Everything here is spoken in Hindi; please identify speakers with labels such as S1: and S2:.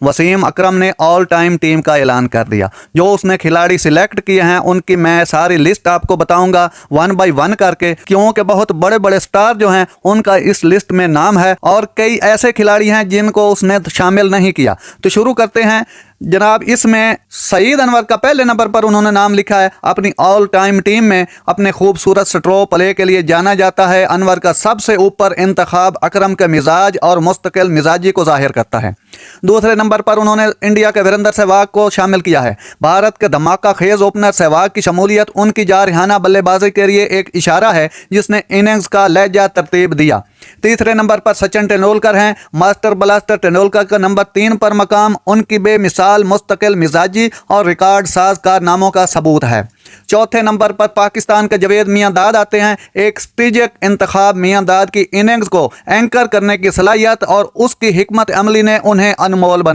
S1: वसीम अकरम ने ऑल टाइम टीम का ऐलान कर दिया। जो उसने खिलाड़ी सिलेक्ट किए हैं उनकी मैं सारी लिस्ट आपको बताऊंगा 1 बाय 1 करके, क्योंकि बहुत बड़े बड़े स्टार जो हैं उनका इस लिस्ट में नाम है और कई ऐसे खिलाड़ी हैं जिनको उसने शामिल नहीं किया। तो शुरू करते हैं जनाब। इसमें सईद अनवर का पहले नंबर पर उन्होंने नाम लिखा है। अपनी ऑल टाइम टीम में अपने खूबसूरत स्ट्रोक प्ले के लिए जाना जाता है। अनवर का सबसे ऊपर इंतखाब अकरम के मिजाज और मुस्तकिल मिजाजी को जाहिर करता है। दूसरे नंबर पर उन्होंने इंडिया के वीरेंद्र सहवाग को शामिल किया है। भारत के धमाका खेज ओपनर सहवाग की शमूलियत उनकी जारहाना बल्लेबाजी के लिए एक इशारा है जिसने इनिंग्स का लहजा तरतीब दिया। तीसरे नंबर पर सचिन तेंदुलकर हैं। मास्टर ब्लास्टर तेंदुलकर का नंबर 3 पर मकाम उनकी बेमिसाल मुस्तकिल मिजाजी और रिकॉर्ड साज कारनामों का सबूत है। चौथे नंबर पर पाकिस्तान के जावेद मियांदाद आते हैं। एक स्ट्रेटेजिक इंतखाब मियांदाद की इनिंग्स को एंकर करने की सलाहियत और उसकी हिकमत अमली ने उन्हें अनमोल बना